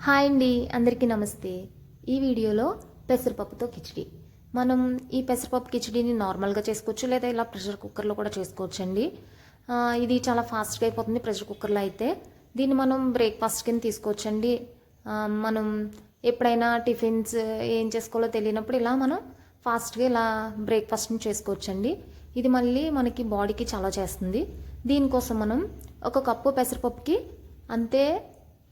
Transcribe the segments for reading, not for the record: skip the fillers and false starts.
Hi అండి, అందరికీ నమస్తే. ఈ వీడియోలో పెసరపప్పుతో కిచిడి. మనం ఈ పెసరపప్పు కిచిడిని నార్మల్గా చేసుకోవచ్చు, లేదా ఇలా ప్రెషర్ కుక్కర్లో కూడా చేసుకోవచ్చు అండి. ఇది చాలా ఫాస్ట్గా అయిపోతుంది ప్రెషర్ కుక్కర్లో అయితే. దీన్ని మనం బ్రేక్ఫాస్ట్ కింద తీసుకోవచ్చండి. మనం ఎప్పుడైనా టిఫిన్స్ ఏం చేసుకోవాలో తెలియనప్పుడు ఇలా మనం ఫాస్ట్గా ఇలా బ్రేక్ఫాస్ట్ని చేసుకోవచ్చండి. ఇది మళ్ళీ మనకి బాడీకి చాలా చేస్తుంది. దీనికోసం మనం ఒక కప్పు పెసరపప్పుకి అంతే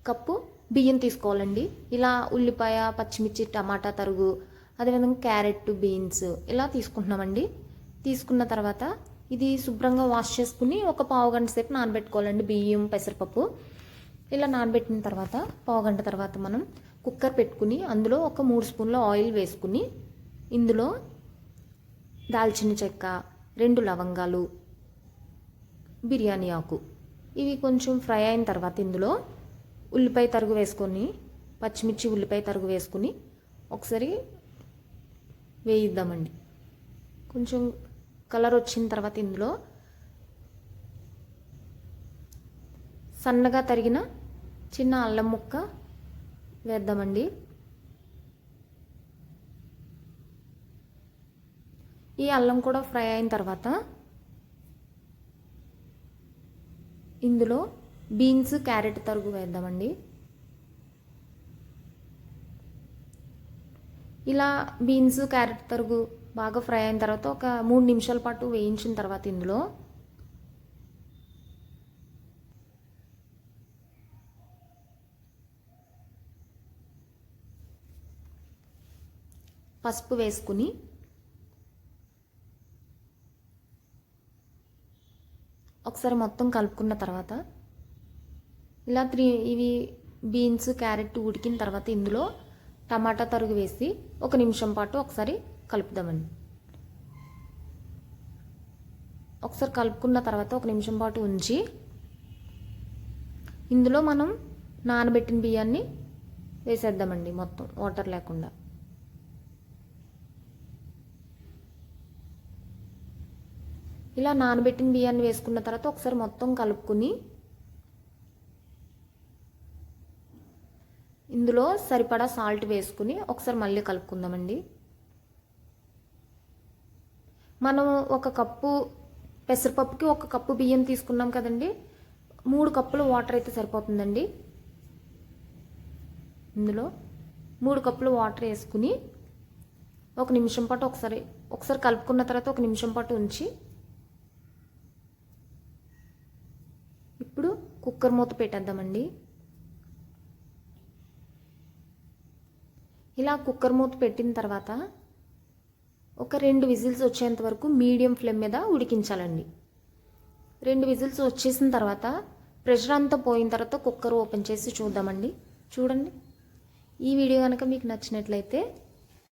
కప్పు బియ్యం తీసుకోవాలండి. ఇలా ఉల్లిపాయ, పచ్చిమిర్చి, టమాటా తరుగు, అదేవిధంగా క్యారెట్, బీన్స్ ఇలా తీసుకుంటున్నామండి. తీసుకున్న తర్వాత ఇది శుభ్రంగా వాష్ చేసుకుని ఒక పావు గంట సేపు నానబెట్టుకోవాలండి బియ్యం, పెసరపప్పు. ఇలా నానబెట్టిన తర్వాత పావు గంట తర్వాత మనం కుక్కర్ పెట్టుకుని అందులో ఒక 3 స్పూన్ల ఆయిల్ వేసుకుని ఇందులో దాల్చిన చెక్క, 2 లవంగాలు, బిర్యానీ ఆకు ఇవి కొంచెం ఫ్రై అయిన తర్వాత ఇందులో ఉల్లిపాయ తరుగు వేసుకొని, పచ్చిమిర్చి, ఉల్లిపాయ తరుగు వేసుకుని ఒకసారి వేయిద్దామండి. కొంచెం కలర్ వచ్చిన తర్వాత ఇందులో సన్నగా తరిగిన చిన్న అల్లం ముక్క వేద్దామండి. ఈ అల్లం కూడా ఫ్రై అయిన తర్వాత ఇందులో బీన్స్, క్యారెట్ తరుగు వేద్దామండి. ఇలా బీన్స్, క్యారెట్ తరుగు బాగా ఫ్రై అయిన తర్వాత ఒక 3 నిమిషాల పాటు వేయించిన తర్వాత ఇందులో పసుపు వేసుకుని ఒకసారి మొత్తం కలుపుకున్న తర్వాత ఇలా ఇవి బీన్స్, క్యారెట్ ఉడికిన తర్వాత ఇందులో టమాటా తరుగు వేసి 1 నిమిషం పాటు ఒకసారి కలుపుదామండి. ఒకసారి కలుపుకున్న తర్వాత 1 నిమిషం పాటు ఉంచి ఇందులో మనం నానబెట్టిన బియ్యాన్ని వేసేద్దామండి, మొత్తం వాటర్ లేకుండా. ఇలా నానబెట్టిన బియ్యాన్ని వేసుకున్న తర్వాత ఒకసారి మొత్తం కలుపుకుని ఇందులో సరిపడా సాల్ట్ వేసుకుని ఒకసారి మళ్ళీ కలుపుకుందామండి. మనం ఒక కప్పు పెసరపప్పుకి 1 కప్పు బియ్యం తీసుకున్నాం కదండి, 3 కప్పులు వాటర్ అయితే సరిపోతుందండి. ఇందులో 3 కప్పులు వాటర్ వేసుకుని 1 నిమిషం పాటు ఒకసారి కలుపుకున్న తర్వాత 1 నిమిషం పాటు ఉంచి ఇప్పుడు కుక్కర్ మూత పెట్టేద్దామండి. ఇలా కుక్కర్ మూత పెట్టిన తర్వాత ఒక 2 విజిల్స్ వచ్చేంత వరకు మీడియం ఫ్లేమ్ మీద ఉడికించాలండి. 2 విజిల్స్ వచ్చేసిన తర్వాత ప్రెషర్ అంతా పోయిన తర్వాత కుక్కర్ ఓపెన్ చేసి చూద్దామండి. చూడండి, ఈ వీడియో కనుక మీకు నచ్చినట్లయితే